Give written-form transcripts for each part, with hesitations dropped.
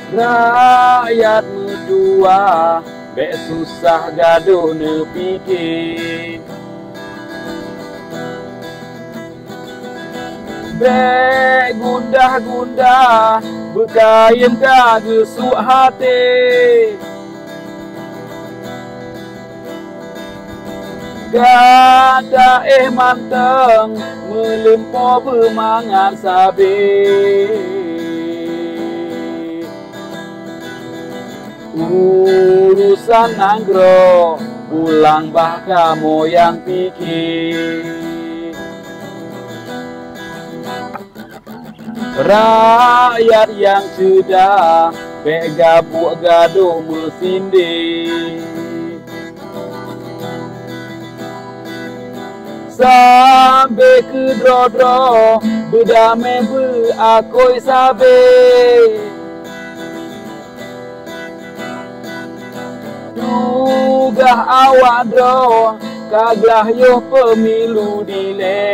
Rakyat medua, bek susah gaduh nepikir. Bek gundah-gundah, bekain gesuk hati. Gada manteng, melimpo bermangan sabi. Urusan anggro, pulang bah kamu yang pikir. Rakyat yang sudah begabuk gaduh mesindih. Sampai ke drodro, berdamai berakoi sabe. Dugah awak dro, kaglah yo pemilu dile.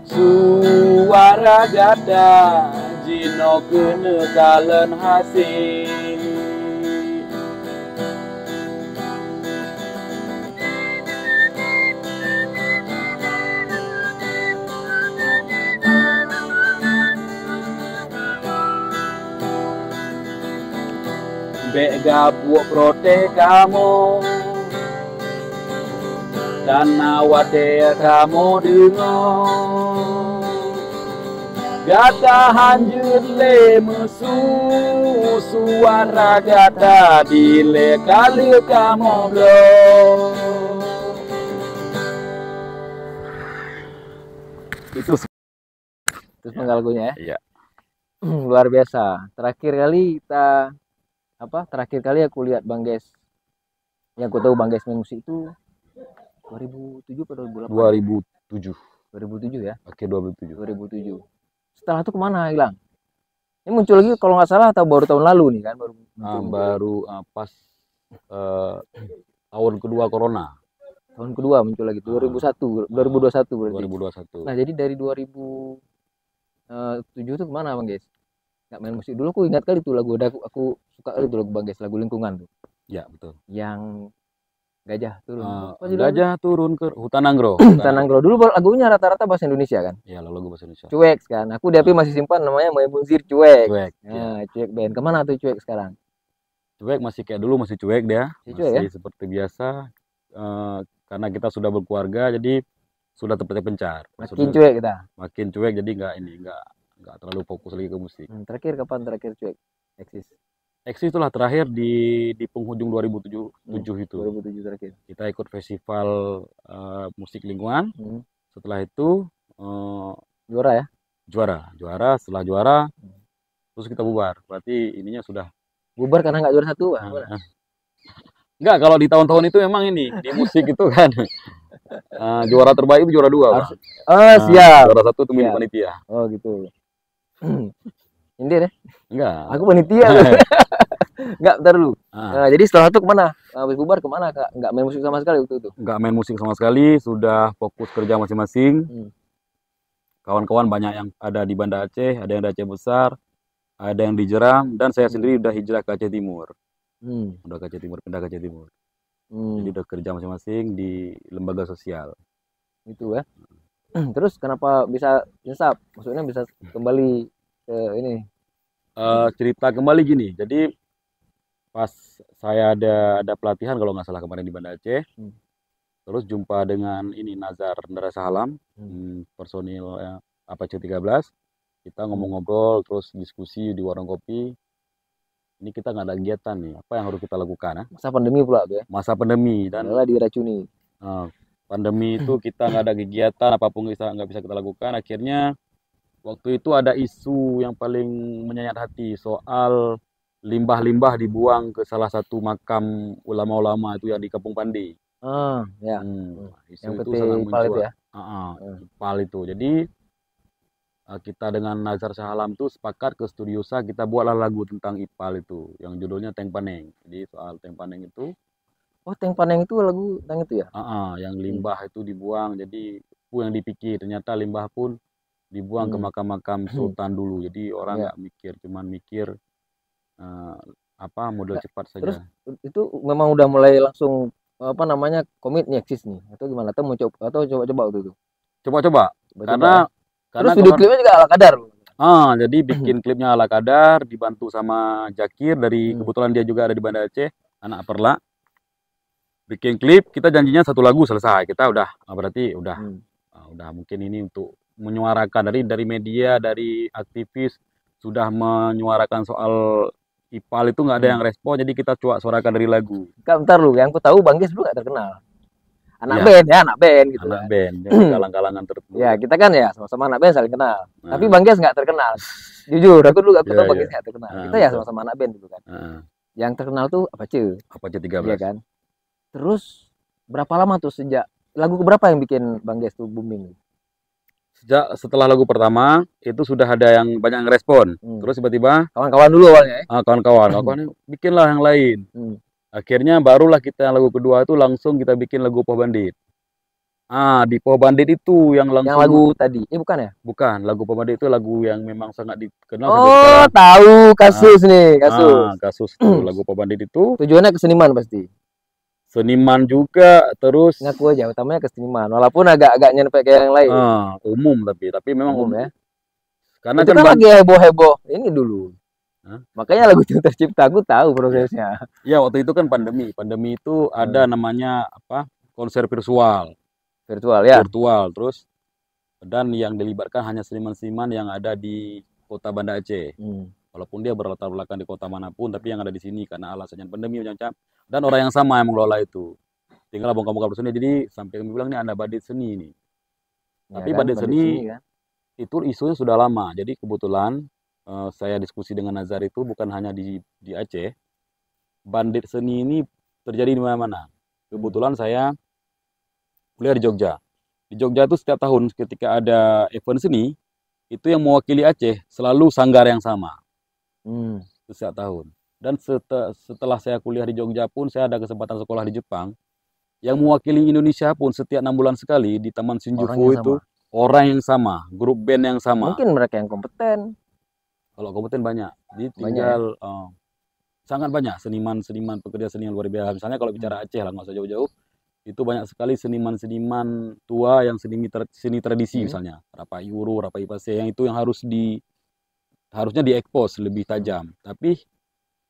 Suara gada, jino kena kalen hasil. Bek gabuk protes kamu dan nawate kamu dengar. Gata hanjur le mesu suara gata dile kali kamu belum. Itu terus lagunya ya. Iya. Luar biasa. Terakhir kali aku lihat Bang Ges. Yang aku tahu Bang Ges main musik itu 2007 atau 2008? 2007 ya? Oke, 2007. Setelah itu kemana hilang? Ini muncul lagi kalau nggak salah atau baru tahun lalu nih kan? Pas tahun kedua corona. Tahun kedua muncul lagi 2021 berarti. 2021. Nah, jadi dari 2007 itu kemana Bang Ges? Nggak main musik dulu. Aku ingat kali tuh lagu, aku suka kali tuh lagu Bang Ges, lagu Lingkungan tuh. Ya betul. Yang gajah turun ke hutan Anggro. Hutan Anggro dulu lagunya rata-rata bahasa Indonesia kan? Iya, lagu bahasa Indonesia. Cuek kan. Aku di HP masih simpan namanya Maimunzir Cuek. Nah, Cuek band. Kemana tuh Cuek sekarang? Cuek masih kayak dulu, masih cuek dia. Masih seperti biasa. Karena kita sudah berkeluarga, jadi sudah tempatnya pencar. Makin cuek kita. Makin cuek, jadi nggak terlalu fokus lagi ke musik. Terakhir kapan cuek eksis itulah terakhir di penghujung 2007 itu. 2007 terakhir. Kita ikut festival musik lingkungan. Setelah itu juara ya? Juara. Setelah juara terus kita bubar. Berarti ininya sudah bubar karena nggak juara satu. Enggak, kalau di tahun-tahun itu memang ini di musik itu kan juara terbaik itu juara 2. Siap. Juara 1 itu milik panitia. Oh gitu. Ini deh. Enggak. Aku panitia. Enggak, bentar dulu. Nah, jadi setelah itu kemana? Habis bubar kemana Kak? Enggak main musik sama sekali waktu itu? Enggak main musik sama sekali, sudah fokus kerja masing-masing. Kawan-kawan banyak yang ada di Banda Aceh, ada yang di Aceh Besar, ada yang di Jeram, dan saya sendiri udah hijrah ke Aceh Timur. Udah ke Aceh Timur, pindah ke Aceh Timur. Jadi udah kerja masing-masing di lembaga sosial. Itu ya. Terus kenapa bisa nyesap? Maksudnya bisa kembali ke ini? Cerita kembali gini. Jadi pas saya ada pelatihan kalau nggak salah kemarin di Banda Aceh, terus jumpa dengan ini Nazar Nderasa Halam, personil Apache 13. Kita ngomong-ngobrol, terus diskusi di warung kopi. Ini kita nggak ada kegiatan nih, apa yang harus kita lakukan? Masa pandemi pula tuh ya? Masa pandemi dan diracuni. Pandemi itu kita nggak ada kegiatan, apapun nggak bisa kita lakukan. Akhirnya waktu itu ada isu yang paling menyayat hati soal limbah-limbah dibuang ke salah satu makam ulama-ulama itu yang di Kampung Pandi. Ya. Isu yang itu sangat muncul. Ya? Ipal itu. Jadi kita dengan Nazar Sahalam tuh sepakat ke Studio Sa, kita buatlah lagu tentang Ipal itu yang judulnya Teng Paneng. Jadi soal Teng Paneng itu. Oh, Teng Paneng itu lagu tentang itu ya? Yang limbah itu dibuang. Jadi yang dipikir ternyata limbah pun dibuang ke makam-makam sultan dulu. Jadi orang nggak mikir, cuman mikir modal cepat saja. Terus itu memang udah mulai langsung komit nih eksis nih atau gimana? Atau mau coba-coba waktu itu? Coba-coba. Karena terus video klipnya juga ala kadar. Jadi bikin klipnya ala kadar, dibantu sama Jakir dari kebetulan dia juga ada di Banda Aceh, anak Perla. Bikin klip, kita janjinya 1 lagu selesai. Kita udah berarti udah mungkin ini untuk menyuarakan dari media, dari aktivis sudah menyuarakan soal IPAL itu nggak ada yang respon, jadi kita suarakan dari lagu. Bentar lu, yang ku tahu Bang Ges dulu nggak terkenal. Anak band gitu. Anak band, galang-galangan tertentu. Ya, kita kan ya sama-sama anak band saling kenal. Tapi Bang Ges nggak terkenal. Jujur, aku tahu Bang Ges nggak terkenal. Kita ya sama-sama anak band dulu kan. Yang terkenal tuh Apache 13. Iya kan? Terus berapa lama tuh sejak lagu keberapa yang bikin Bang Ges tuh booming? Setelah lagu pertama itu sudah ada yang banyak yang respon. Terus tiba-tiba kawan-kawan dulu awalnya. Kawan-kawan bikinlah yang lain. Akhirnya barulah kita lagu kedua itu langsung kita bikin lagu Poh Bandit. Di Poh Bandit itu yang langsung. Yang lagu tadi, bukan ya? Bukan, lagu Poh Bandit itu lagu yang memang sangat dikenal. Tahu kasus nih, kasus itu lagu Poh Bandit itu. Tujuannya ke seniman pasti. Seniman juga, terus. Ngaku aja, utamanya ke seniman, walaupun agak nyampe kayak yang lain. Umum tapi memang umum ya. Karena itu kan lagi heboh-heboh ini dulu. Makanya lagu itu tercipta, aku tahu prosesnya. Ya waktu itu kan pandemi itu ada namanya konser virtual ya. Terus dan yang dilibatkan hanya seniman-seniman yang ada di kota Banda Aceh. Walaupun dia berlatar belakang di kota manapun, tapi yang ada di sini karena alasannya pandemi macam-macam. Dan orang yang sama yang mengelola itu. Tinggal bongkar-bongkar seni. Jadi sampai kami bilang ini ada Bandit Seni ini. Tapi Bandit Seni kan? Itu isunya sudah lama. Jadi kebetulan saya diskusi dengan Nazar itu bukan hanya di Aceh. Bandit Seni ini terjadi di mana-mana. Kebetulan saya kuliah di Jogja. Di Jogja itu setiap tahun ketika ada event seni, itu yang mewakili Aceh selalu sanggar yang sama. Setiap tahun. Dan setelah saya kuliah di Jogja pun saya ada kesempatan sekolah di Jepang. Yang mewakili Indonesia pun setiap 6 bulan sekali di Taman Shinjuku itu orang yang sama, grup band yang sama. Mungkin mereka yang kompeten. Kalau kompeten banyak. Jadi tinggal sangat banyak seniman pekerja seni yang luar biasa. Misalnya kalau bicara Aceh lah, nggak usah jauh-jauh. Itu banyak sekali seniman-seniman tua yang seni tradisi misalnya. Rapa Yuru, Rapa Ipase, yang itu yang harusnya diekspos lebih tajam. Tapi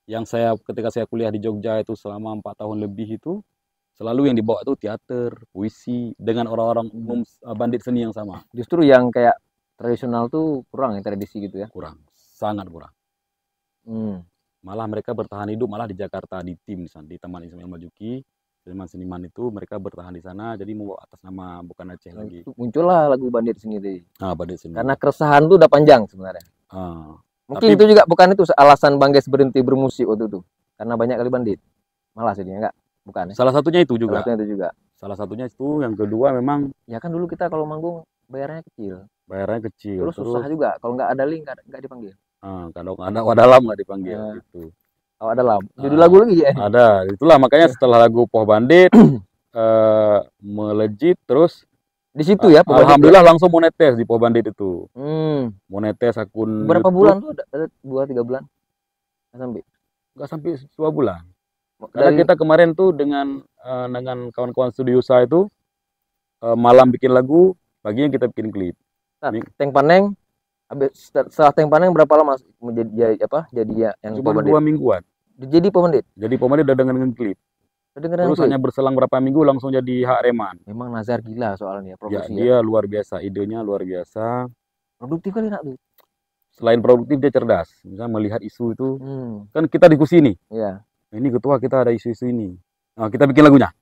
yang ketika saya kuliah di Jogja itu selama 4 tahun lebih itu, selalu yang dibawa itu teater, puisi, dengan orang-orang umum bandit seni yang sama. Justru yang kayak tradisional tuh kurang ya, tradisi gitu ya? Kurang, sangat kurang. Malah mereka bertahan hidup malah di Jakarta, di tim misalnya, di Taman Ismail Marzuki. Seniman-seniman itu mereka bertahan di sana, jadi membawa atas nama bukan Aceh lagi. Muncullah lagu Bandit Seni tadi. Bandit Seni. Karena keresahan tuh udah panjang sebenarnya. Mungkin itu juga bukan itu alasan Bang Ges berhenti bermusik waktu itu. Karena banyak kali bandit. Malah sedihnya enggak? Bukan ya? Salah satunya itu juga. Salah satunya itu, yang kedua memang. Ya kan dulu kita kalau manggung bayarnya kecil. Terus susah juga. Kalau nggak ada link nggak dipanggil. Kalau nggak ada wadalam nggak dipanggil gitu. Oh, ada lagu. Judul lagu lagi ya? Ada. Itulah makanya setelah lagu Poh Bandit melejit terus di situ ya. Alhamdulillah langsung monetes di Poh Bandit itu. Monetes akun. Berapa bulan tuh? 2-3 bulan? Nggak sampai 2 bulan. Karena kita kemarin tuh dengan kawan-kawan studio saya itu malam bikin lagu, paginya kita bikin klip. Teng Paneng. Setelah Teng Paneng berapa lama jadi yang cuma 2 mingguan. Jadi Poh Bandit? Jadi Poh Bandit udah dengan klip. Terus hanya berselang berapa minggu langsung jadi Hak Reman. Memang Nazar gila soalnya produksi. Dia luar biasa, idenya luar biasa. Produktif kali nak tuh. Selain produktif dia cerdas. Misalnya melihat isu itu, kan kita diskusi nih. Iya. Ini ketua kita ada isu-isu ini. Nah, kita bikin lagunya.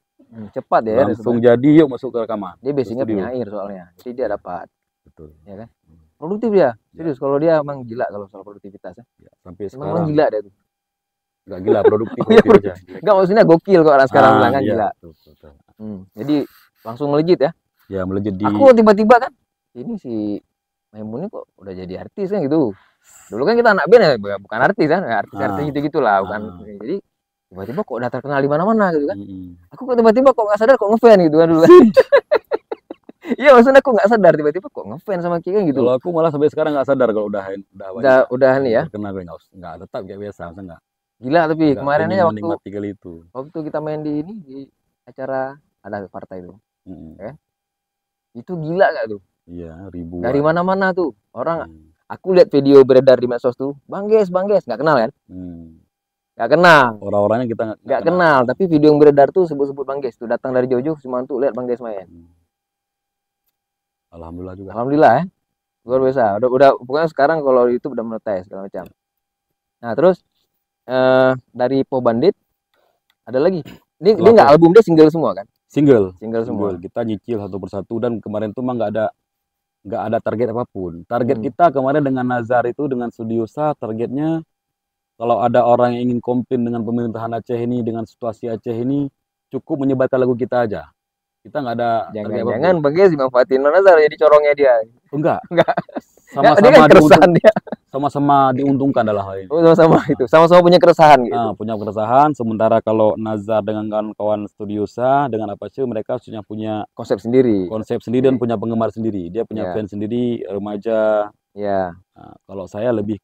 Cepat ya. Langsung jadi yuk masuk ke rekaman. Dia basicnya penyair soalnya. Jadi dia dapat. Betul. Ya kan? Produktif dia. Serius kalau dia emang gila kalau soal produktivitas ya. Sampai sekarang. Emang gila dia tuh. Enggak gila, produktif aja. Enggak, maksudnya gokil kok orang sekarang bilang kan gila. Betul. Jadi langsung melejit ya. Ya, melejit di. Aku tiba-tiba kan ini si Maimun ini kok udah jadi artis kan gitu. Dulu kan kita anak band ya, bukan artis kan, artis gitu-gitulah, bukan. Jadi tiba-tiba kok udah terkenal di mana-mana gitu kan. Aku kok tiba-tiba kok nggak sadar kok ngefans gitu kan dulu. Iya, maksudnya aku nggak sadar tiba-tiba kok ngefans sama Ki kan gitu. Kalau aku malah sampai sekarang nggak sadar kalau udah nih ya. Terkenal nggak tetap kayak biasa, nggak. Gila tapi kemarin ya waktu kita main di acara ada partai itu. Itu gila gak tuh? Iya, ribuan. Dari mana-mana tuh orang. Aku lihat video beredar di medsos tuh, Bang Ges, nggak kenal kan? Nggak kenal. Orang-orangnya kita nggak kenal, tapi video yang beredar tuh sebut-sebut Bang Ges tuh, datang dari jauh-jauh cuma tuh lihat Bang Ges main. Alhamdulillah juga. Alhamdulillah ya. Luar biasa. Udah pokoknya sekarang kalau itu udah monetis segala macam. Nah, terus dari Po Bandit ada lagi. Dia nggak album, dia single semua kan? Single semua. Kita nyicil satu persatu dan kemarin tuh mah nggak ada target apapun. Target kita kemarin dengan Nazar itu, dengan Studiosa, targetnya kalau ada orang yang ingin komplain dengan pemerintahan Aceh ini, dengan situasi Aceh ini, cukup menyebarkan lagu kita aja. Kita nggak ada target apapun. Jangan Bang Ges manfaatin Nazar jadi corongnya dia. Enggak. Sama-sama diuntungkan dalam hal ini. Sama-sama itu. Sama-sama punya keresahan gitu. Punya keresahan. Sementara kalau Nazar dengan kawan-kawan Studiosa, dengan apa sih, mereka punya konsep sendiri dan punya penggemar sendiri. Dia punya fans sendiri, remaja. Iya. Nah, kalau saya lebih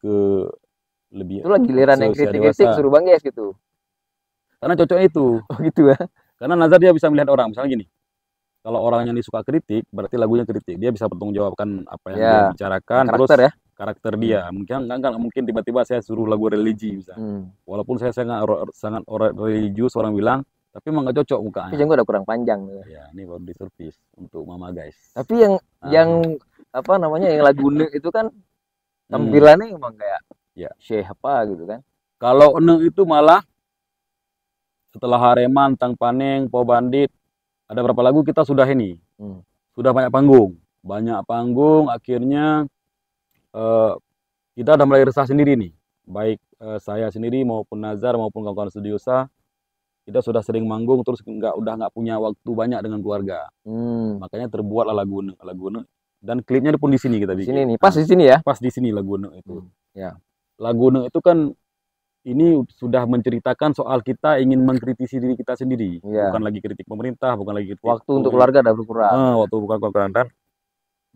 itulah giliran yang kritik-kritik suruh Bang Ges gitu. Karena cocoknya itu. Oh gitu ya. Karena Nazar dia bisa melihat orang. Misalnya gini. Kalau orang yang suka kritik, berarti lagunya kritik. Dia bisa bertanggungjawabkan apa yang dia bicarakan, karakter dia. Mungkin tiba-tiba saya suruh lagu religi misalnya. Walaupun saya sangat religius, orang bilang, tapi emang nggak cocok mukanya. Tapi udah kurang panjang. Ya, ini baru di service untuk Mama guys. Tapi yang apa namanya, yang lagu Ne itu kan tampilannya emang kayak Syekh apa gitu kan. Kalau Ne itu malah setelah Hareman, Tang Paneng, Po Bandit, ada berapa lagu kita sudah sudah banyak panggung, akhirnya kita udah mulai resah sendiri nih, baik saya sendiri maupun Nazar maupun kawan-kawan Studiosa, kita sudah sering manggung terus udah nggak punya waktu banyak dengan keluarga, makanya terbuatlah lagu Ne, dan klipnya pun di sini kita bikin. Sini nih, pas di sini ya? Pas di sini lagu Ne itu. Lagu Ne itu kan ini sudah menceritakan soal kita ingin mengkritisi diri kita sendiri, bukan lagi kritik pemerintah, bukan lagi kritik waktu untuk keluarga udah berkurang. Waktu bukan berkurang,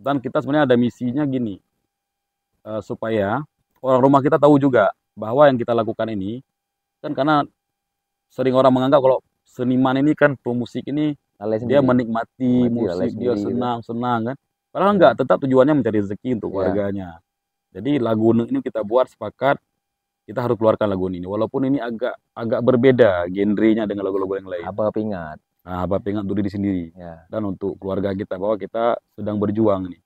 dan kita sebenarnya ada misinya gini, supaya orang rumah kita tahu juga bahwa yang kita lakukan ini kan karena sering orang menganggap kalau seniman ini kan pemusik ini dia menikmati musik, dia senang kan, padahal enggak, tetap tujuannya mencari rezeki untuk keluarganya. Jadi lagu Ne ini kita buat sepakat kita harus keluarkan lagu ini, walaupun ini agak berbeda genrenya dengan lagu-lagu yang lain. Abah Pingat. Abah Pingat untuk diri sendiri dan untuk keluarga kita, bahwa kita sedang berjuang nih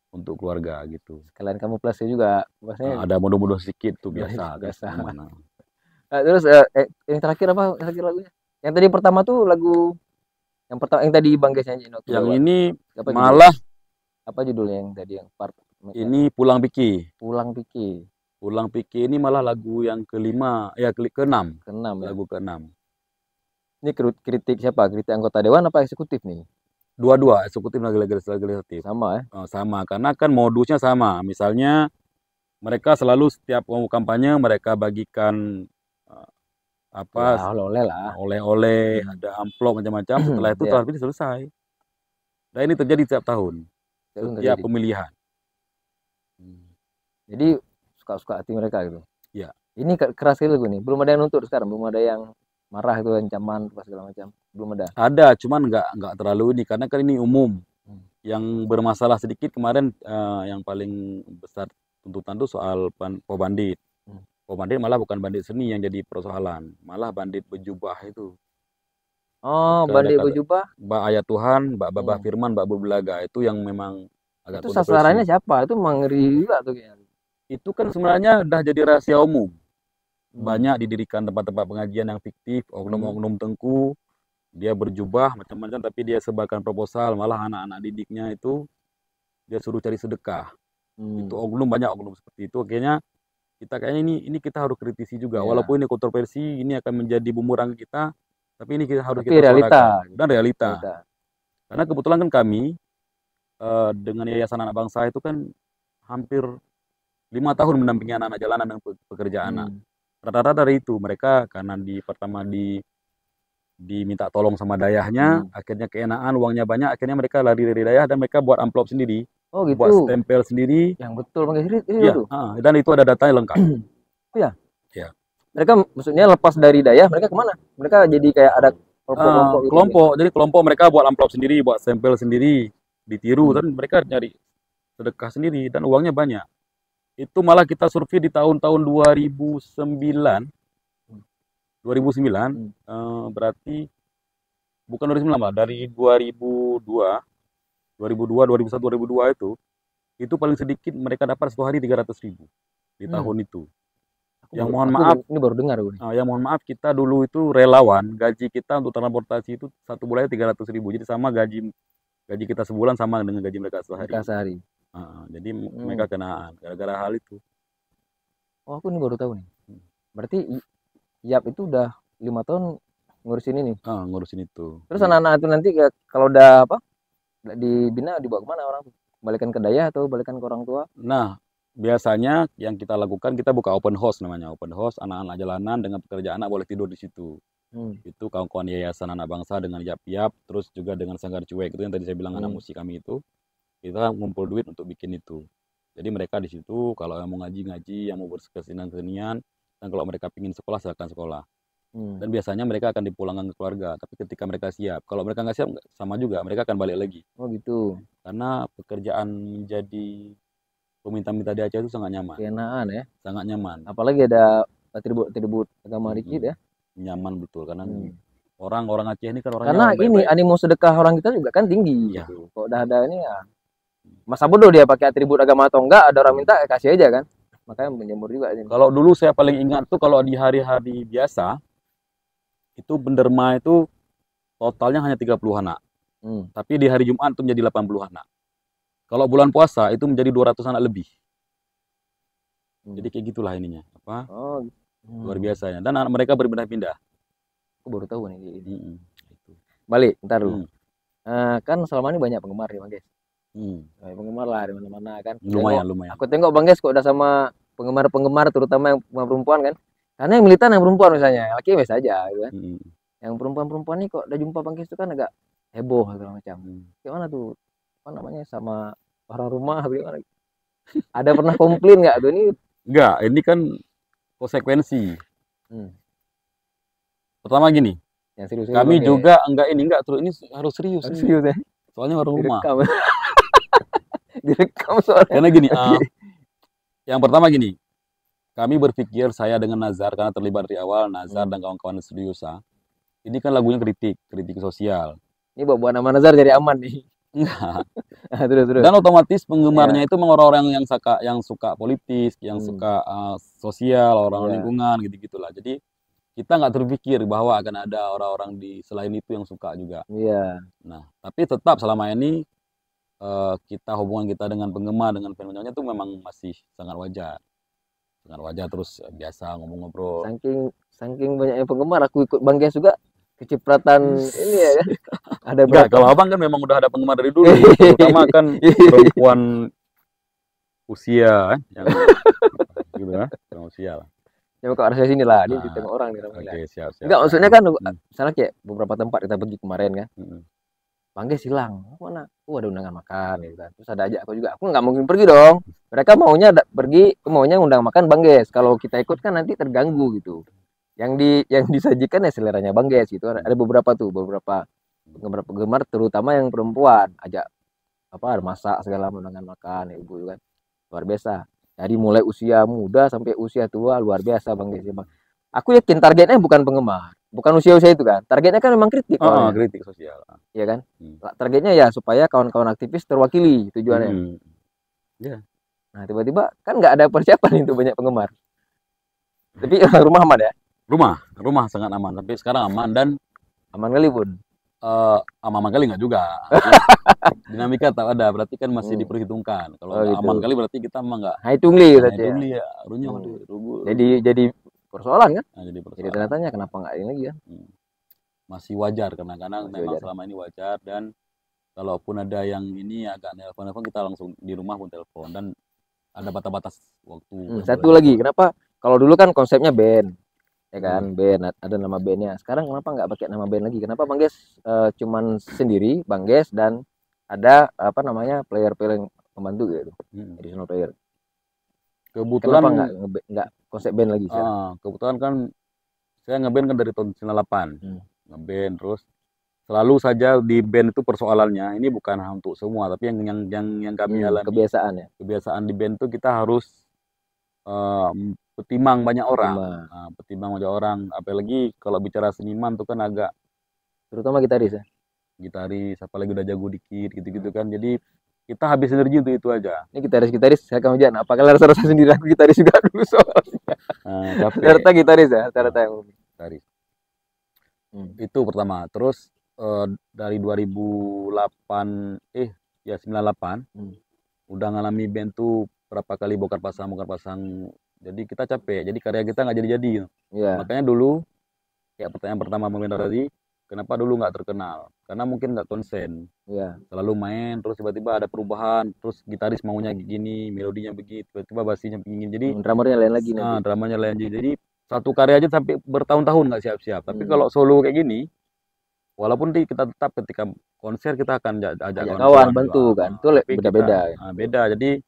untuk keluarga gitu. Sekalian kamu plus juga, maksudnya ada modul-modul sedikit tuh biasa. Nah, terus yang terakhir apa lagunya? Yang tadi pertama tuh lagu yang pertama yang tadi Bang Ges nyanyiin. Yang ini malah apa judulnya yang tadi yang part? Ini Pulang Piki. Pulang Piki ini malah lagu yang kelima, keenam. Lagu ke-6. Ini kritik siapa? Kritik anggota dewan apa eksekutif nih? Dua-dua, eksekutif dan legislatif. Sama ya? Sama, karena kan modusnya sama. Misalnya mereka selalu setiap mau kampanye mereka bagikan oleh-oleh, ada amplop macam-macam. Setelah itu terpilih selesai. Dan ini terjadi setiap tahun, setiap pemilihan. Jadi suka-suka hati mereka gitu. Ya. Ini keras sekali nih. Belum ada yang nuntut sekarang, belum ada yang marah itu, ancaman segala macam. Belum ada. Ada, cuman nggak terlalu ini karena kan ini umum. Yang bermasalah sedikit kemarin yang paling besar tuntutan itu soal Po Bandit. Po Bandit malah bukan bandit seni yang jadi persoalan, malah bandit berjubah itu. Oh, bandit berjubah? Mbak Ayat Tuhan, Mbak Babah Firman, Mbak Berbelaga itu yang memang agak itu sasarannya siapa? Itu mengeri juga tuh kayaknya. Itu kan sebenarnya udah jadi rahasia umum. Banyak didirikan tempat-tempat pengajian yang fiktif, oknum-oknum tengku, dia berjubah macam-macam, tapi dia sebarkan proposal, malah anak-anak didiknya itu dia suruh cari sedekah. Itu banyak oknum seperti itu. Akhirnya ini kita harus kritisi juga, walaupun ini kontroversi, ini akan menjadi bumerang kita, tapi ini kita harus realita dan realita. Karena kebetulan kan kami dengan Yayasan Anak Bangsa itu kan hampir 5 tahun mendampingi anak-anak jalanan dan pekerja anak. Rata-rata dari itu mereka karena pertama diminta tolong sama dayahnya, akhirnya keenaan, uangnya banyak, akhirnya mereka lari dari dayah dan mereka buat amplop sendiri. Oh gitu. Buat stempel sendiri. Yang betul Bang Ges, Iya, dan itu ada datanya lengkap. Iya. Ya. Mereka maksudnya lepas dari dayah, mereka kemana? Mereka jadi kayak ada kelompok-kelompok gitu. Kelompok, jadi kelompok mereka buat amplop sendiri, buat stempel sendiri, ditiru, dan mereka nyari sedekah sendiri, dan uangnya banyak. Itu malah kita survei di tahun-tahun 2009, berarti bukan 2009 lah, dari 2002, 2001, 2002 itu paling sedikit mereka dapat satu hari 300.000 di tahun itu. Yang mohon maaf, ini baru dengar gue. Yang mohon maaf, kita dulu itu relawan, gaji kita untuk transportasi itu satu bulannya 300.000, jadi sama gaji kita sebulan sama dengan gaji mereka sehari. Jadi mereka kenaan gara-gara hal itu. Oh, aku ini baru tahu nih. Berarti Yap itu udah 5 tahun ngurusin ini. Ngurusin itu. Terus anak-anak itu nanti kalau udah dibina dibawa kemana orang tuh? Balikan ke dayah atau balikan ke orang tua? Nah, biasanya yang kita lakukan, kita buka open house namanya. Open house, anak-anak jalanan dengan pekerjaan anak boleh tidur di situ. Itu kawan-kawan Yayasan Anak Bangsa dengan Yap, terus juga dengan Sanggar Cuek itu yang tadi saya bilang anak musik kami itu. Kita ngumpul duit untuk bikin itu. Jadi mereka di situ kalau yang mau ngaji, yang mau berkesenian, dan kalau mereka ingin sekolah silakan sekolah. Dan biasanya mereka akan dipulangkan ke keluarga. Tapi ketika mereka siap, kalau mereka nggak siap sama juga, mereka akan balik lagi. Oh gitu. Karena pekerjaan menjadi peminta-minta di Aceh itu sangat nyaman. Keenaan ya. Sangat nyaman. Apalagi ada atribut agama dikit ya. Nyaman betul karena orang Aceh ini kan orangnya. Karena ini animo sedekah orang kita juga kan tinggi. Ya. Gitu. Kok udah ada ini ya. Masa bodoh dia pakai atribut agama atau enggak, ada orang minta kasih aja kan. Makanya menjemur juga ini. Kalau dulu saya paling ingat tuh kalau di hari-hari biasa itu penderma itu totalnya hanya 30 anak. Tapi di hari Jumat itu menjadi 80 anak. Kalau bulan puasa itu menjadi 200 anak lebih. Jadi kayak gitulah ininya. Luar biasanya. Dan anak mereka berpindah-pindah. Aku baru tahu nih. Balik, ntar dulu. Kan selama ini banyak penggemar nih Bang Ges. Penggemar lah di mana-mana kan. Lumayan. Aku tengok Bang Ges kok udah sama penggemar terutama yang perempuan kan. Karena yang militan yang perempuan misalnya, laki biasa aja gitu kan. Yang perempuan nih kok udah jumpa Bang Ges itu kan agak heboh segala macam. Gimana tuh? Apa namanya sama orang rumah gimana? Ada pernah komplain nggak tuh ini? Enggak, ini kan konsekuensi. Pertama gini, kami juga enggak terus ini harus serius. Serius ya? Soalnya orang rumah. Direkam soalnya. Karena gini, yang pertama gini, kami berpikir saya dengan Nazar karena terlibat dari awal, Nazar dan kawan-kawan Studiosa. Ini kan lagunya kritik sosial. Ini buat nama Nazar jadi aman nih. Enggak. Terus. Dan otomatis penggemarnya itu memang orang-orang yang suka politis, yang suka sosial, orang lingkungan gitu-gitulah. Jadi kita nggak terpikir bahwa akan ada orang-orang di selain itu yang suka juga. Nah, tapi tetap selama ini hubungan kita dengan penggemar, dengan fans-nya itu memang masih sangat wajar. Terus biasa ngobrol-ngobrol. Saking banyaknya penggemar, aku ikut Bang Ges juga kecipratan ini ya kan. Ada berapa? Kalau abang kan memang udah ada penggemar dari dulu, terutama kan perempuan usia yang gitu kan, usia lah. Ya kok rasa sini lah, dia ditengok orang di Ramayana. Oke, siap. Enggak, maksudnya kan misalnya kayak beberapa tempat kita pergi kemarin kan. Bang Ges hilang. Mana? Ada undangan makan gitu kan. Terus ada ajak aku juga. Aku nggak mungkin pergi dong. Mereka maunya maunya undang makan Bang Ges. Kalau kita ikut kan nanti terganggu gitu. Yang disajikan ya seleranya Bang Ges gitu. Ada beberapa penggemar terutama yang perempuan ajak masak segala undangan makan ibu kan. Luar biasa. Dari mulai usia muda sampai usia tua luar biasa Bang Ges. Aku yakin targetnya bukan penggemar, bukan usia-usia itu kan. Targetnya kan memang kritik. Kritik sosial. Iya kan? Targetnya ya supaya kawan-kawan aktivis terwakili tujuannya. Nah, tiba-tiba kan nggak ada persiapan itu banyak penggemar. Tapi rumah aman ya? Rumah sangat aman. Tapi sekarang aman dan aman kali pun. Aman kali nggak juga. Dinamika tak ada, berarti kan masih diperhitungkan. Kalau aman kali berarti kita mah nggak. Hitung li ya. Jadi persoalan kan? Jadi tanya kenapa nggak ini lagi kan? Masih wajar karena memang selama ini wajar, dan kalaupun ada yang ini agak nelpon kita langsung di rumah pun telepon, dan ada batas-batas waktu. Satu lagi, kenapa? Kalau dulu kan konsepnya band. ya kan, band ada nama bandnya. Sekarang kenapa nggak pakai nama band lagi? Kenapa Bang Ges cuman sendiri Bang Ges dan ada apa namanya player-player pembantu gitu, additional player. Kebetulan kenapa nggak konsep band lagi sih? Kebetulan kan saya ngeband kan dari tahun 98, ngeband terus selalu saja di band itu persoalannya ini bukan untuk semua, tapi yang kami alami kebiasaan ya. Kebiasaan di band itu kita harus petimbang banyak orang. Petimbang banyak orang, apalagi kalau bicara seniman tuh kan agak, terutama gitaris ya. Gitaris apalagi udah jago dikit gitu-gitu kan. Jadi kita habis energi untuk itu aja. Ini gitaris saya kamu jangan apakah rasa sendiri aku gitaris juga dulu soalnya. Rata gitaris ya, rata yang gitaris. Itu pertama. Terus dari 2008 98 udah ngalami band tuh berapa kali bongkar pasang. Jadi kita capek, jadi karya kita nggak jadi. Makanya dulu kayak pertanyaan pertama Bang tadi, kenapa dulu nggak terkenal? Karena mungkin nggak konsen. Selalu main, terus tiba-tiba ada perubahan, terus gitaris maunya gini, melodinya begitu, tiba-tiba bassnya begini. Jadi drummernya lain lagi. Dramanya lain. Jadi satu karya aja sampai bertahun-tahun nggak siap-siap. Tapi kalau solo kayak gini, walaupun kita tetap ketika konser kita akan ajak kawan bantu kan, itu beda-beda. Beda. Jadi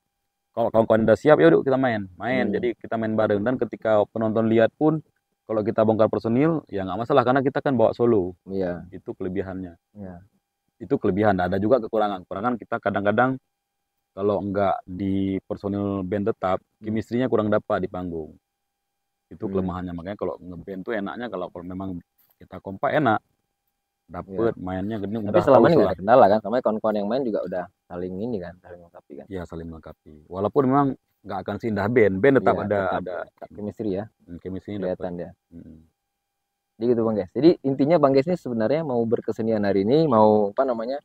kalau kawan-kawan udah siap, yaudah kita main. Jadi kita main bareng, dan ketika penonton lihat pun, kalau kita bongkar personil ya nggak masalah karena kita kan bawa solo. Itu kelebihannya. Itu kelebihan. Ada juga kekurangan kita kadang-kadang kalau nggak di personil band tetap, chemistry-nya kurang dapat di panggung. Itu kelemahannya. Makanya kalau ngeband tuh enaknya kalau memang kita kompak enak, dapet mainnya gini. Tapi selama ini nggak ada kendala kan, sama kawan-kawan yang main juga udah saling ini kan, saling melengkapi kan. Iya, saling melengkapi. Walaupun memang nggak akan seindah band tetap ada chemistry ya. Chemistry kelihatan dia. Jadi gitu Bang Ges. Jadi intinya Bang Ges ini sebenarnya mau berkesenian hari ini, mau apa namanya,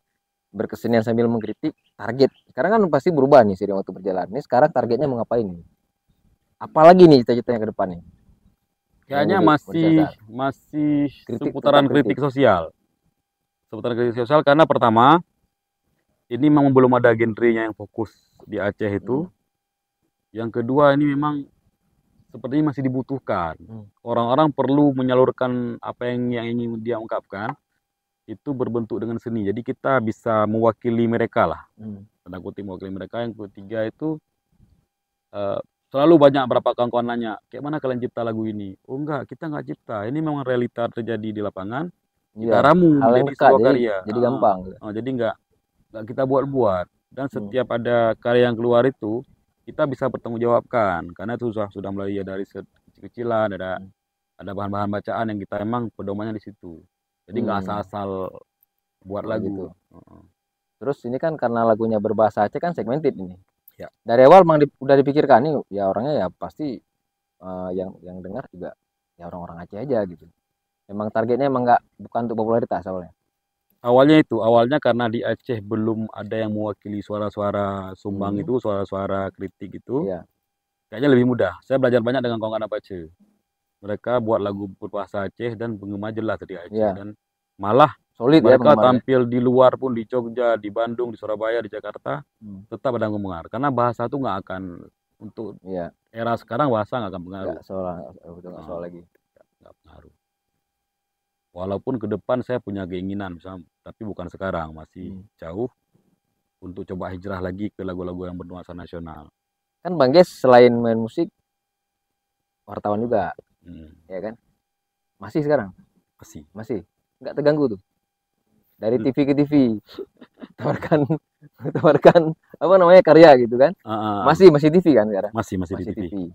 berkesenian sambil mengkritik target. Sekarang kan pasti berubah nih seiring waktu berjalan. Ini sekarang targetnya mau ngapain nih? Apalagi nih cita-citanya ke depan nih? Kayaknya masih seputaran kritik sosial. Seputaran kritik sosial karena pertama, ini memang belum ada genrenya yang fokus di Aceh itu. Yang kedua, ini memang sepertinya masih dibutuhkan. Orang-orang perlu menyalurkan apa yang ingin dia ungkapkan itu berbentuk dengan seni. Jadi kita bisa mewakili mereka lah. Tanda kutip mewakili mereka. Yang ketiga itu selalu banyak berapa kawan-kawan nanya, kayak mana kalian cipta lagu ini? Oh enggak, kita nggak cipta. Ini memang realita terjadi di lapangan. Kita ramu menjadi sebuah karya. Jadi gampang. Jadi nggak kita buat-buat. Dan setiap ada karya yang keluar itu, kita bisa bertanggung jawabkan, karena itu sudah mulai dari kecil-kecilan, ada bahan-bahan bacaan yang kita emang pedomannya di situ. Jadi nggak asal-asal buat lagu. Terus ini kan karena lagunya berbahasa Aceh kan segmented ini. Dari awal memang udah dipikirkan nih ya orangnya ya pasti yang dengar juga ya orang-orang Aceh aja gitu. Memang targetnya emang bukan untuk popularitas awalnya. Awalnya karena di Aceh belum ada yang mewakili suara-suara sumbang itu, suara-suara kritik itu. Kayaknya lebih mudah. Saya belajar banyak dengan kawan-kawan Aceh. Mereka buat lagu berbahasa Aceh dan penggemar jelas di Aceh. Dan malah solid mereka tampil di luar pun, di Jogja, di Bandung, di Surabaya, di Jakarta, tetap ada penggemar. Karena bahasa itu nggak akan, untuk era sekarang bahasa nggak akan pengaruh. Nggak soal lagi. Nggak pengaruh. Walaupun ke depan saya punya keinginan, misalnya, tapi bukan sekarang, masih jauh untuk coba hijrah lagi ke lagu-lagu yang bernuansa nasional. Kan Bang Ges selain main musik, wartawan juga, ya kan? Masih sekarang? Masih. Nggak terganggu tuh? Dari TV ke TV, tawarkan apa namanya karya gitu kan? Masih TV kan sekarang? Masih di TV.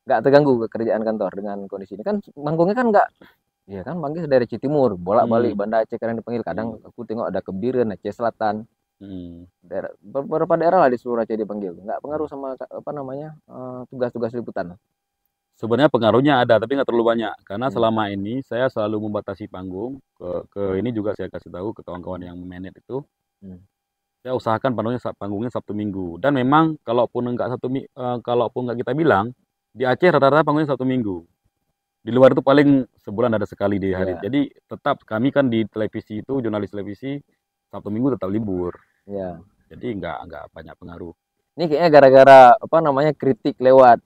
Nggak terganggu kerjaan kantor dengan kondisi ini kan? Manggungnya kan nggak. Iya kan, Bang Ges dari Citimur, bolak-balik Banda Aceh kadang dipanggil, kadang aku tengok ada Kebiren, Aceh Selatan, beberapa daerah lah di seluruh Aceh dipanggil. Nggak pengaruh sama apa namanya tugas-tugas liputan? Sebenarnya pengaruhnya ada, tapi nggak terlalu banyak, karena selama ini saya selalu membatasi panggung. Ini juga saya kasih tahu ke kawan-kawan yang manage itu, saya usahakan panggungnya Sabtu Minggu. Dan memang kalaupun nggak kita bilang, di Aceh rata-rata panggungnya Sabtu Minggu. Di luar itu paling sebulan ada sekali di hari. Jadi tetap kami kan di televisi itu, jurnalis televisi, Sabtu Minggu tetap libur. Jadi nggak banyak pengaruh. Ini kayaknya gara-gara apa namanya kritik lewat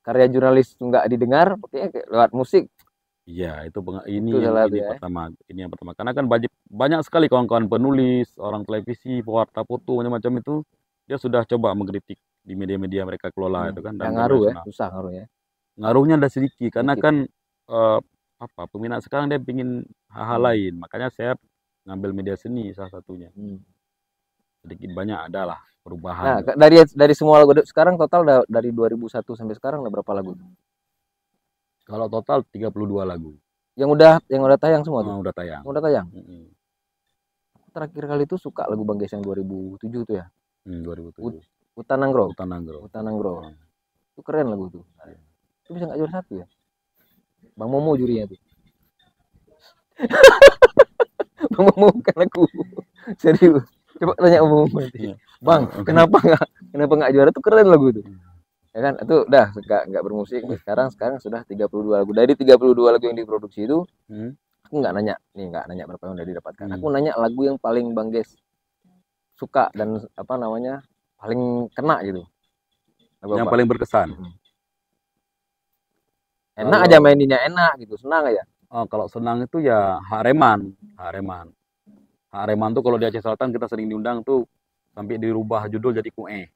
karya jurnalis itu nggak didengar, makanya lewat musik. Iya, ini yang pertama. Karena kan banyak sekali kawan-kawan penulis, orang televisi, pewarta foto, macam-macam itu, dia sudah coba mengkritik di media-media mereka kelola itu kan. Dan ngaruh ya, susah ngaruhnya. Ngaruhnya ada sedikit, karena kan peminat sekarang dia ingin hal-hal lain, makanya saya ngambil media seni salah satunya. Sedikit banyak adalah perubahan. Nah, dari semua lagu sekarang total dari 2001 sampai sekarang udah berapa lagu? Kalau total 32 lagu. Yang udah tayang semua tuh? Udah tayang. Udah tayang. Terakhir kali itu suka lagu Bang Ges yang 2007 tuh ya. 2007. Hutan Nanggro. Hutan Itu keren lagu tuh. Itu bisa nggak juara 1 ya? Bang Momo jurinya tuh. Bang Momo bukan lagu. Serius. Coba tanya Bang Momo nanti. Bang, kenapa nggak juara tuh, keren lagu tuh. Ya kan, itu udah nggak bermusik. Sekarang sudah 32 lagu. Dari 32 lagu yang diproduksi itu, aku nggak nanya berapa yang udah didapatkan. Aku nanya lagu yang paling Bang Ges suka dan paling kena gitu. Lagu yang paling berkesan. Enak aja maininnya, enak gitu, senang aja. Kalau senang itu ya Hak Reman tuh kalau di Aceh Selatan kita sering diundang tuh sampai dirubah judul jadi Kue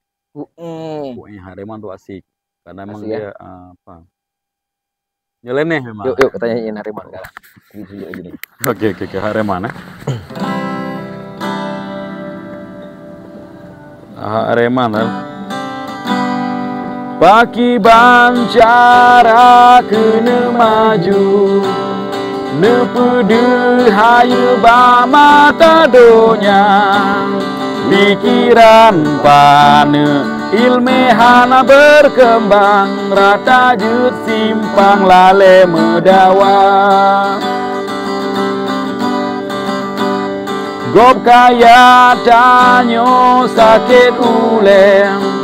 Hak Reman tuh asik karena emang dia nyeleneh memang. Yuk kita nyanyiin Hak Reman sekarang. Oke Hak Reman ya. Hak Reman Paki bancara kena maju Nepede hayu ba mata donya Pikiran pane ilmehana berkembang Rata jut simpang lale medawa Gop kaya tanyo sakit uleng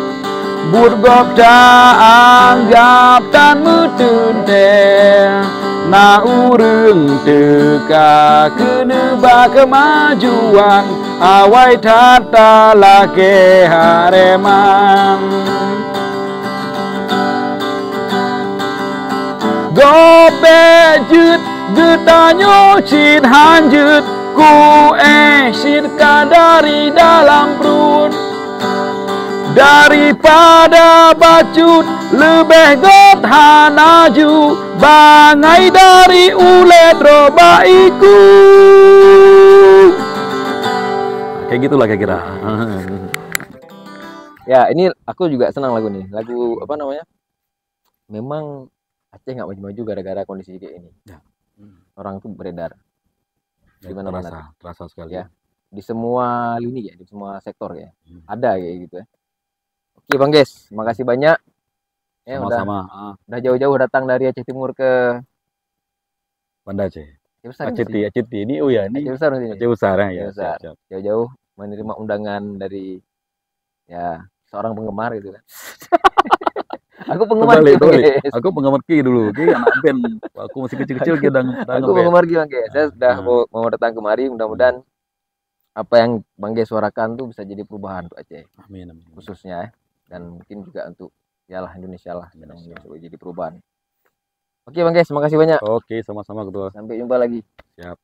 Burgop ta anggap tan mutunte Na urung teka keneba kemajuan Awai tata lake hareman Gope jut getanyo cin hanjut Ku sirka dari dalam perut Daripada bacut lebih got hanaju Bangai dari ulet robaiku. Kayak gitulah kira-kira. Ya ini aku juga senang lagu nih. Lagu apa namanya? Memang Aceh nggak maju-maju gara-gara kondisi kayak ini. Ya. Orang tuh beredar. Di mana-mana. Terasa sekali. Ya. Di semua lini ya, di semua sektor ya. Ada kayak gitu ya. Oke Bang Ges, makasih banyak. Ya, sama-sama. Udah jauh-jauh datang dari Aceh Timur ke Banda Aceh. Aceh ini ini Aceh Besar ini. Aceh Besar ya. Jauh-jauh menerima undangan dari ya seorang penggemar gitu kan. Aku penggemar Aku penggemar Ki dulu. Ki anak band. Aku masih kecil-kecil Ki aku penggemar Ki Bang Ges. Saya sudah mau datang kemari, mudah-mudahan apa yang Bang Ges suarakan tuh bisa jadi perubahan untuk Aceh. Amin. Khususnya dan mungkin juga untuk yalah Indonesia lah yang jadi perubahan. Oke Bang Ges, makasih banyak. Oke, sama-sama Ketua. Sampai jumpa lagi. Siap.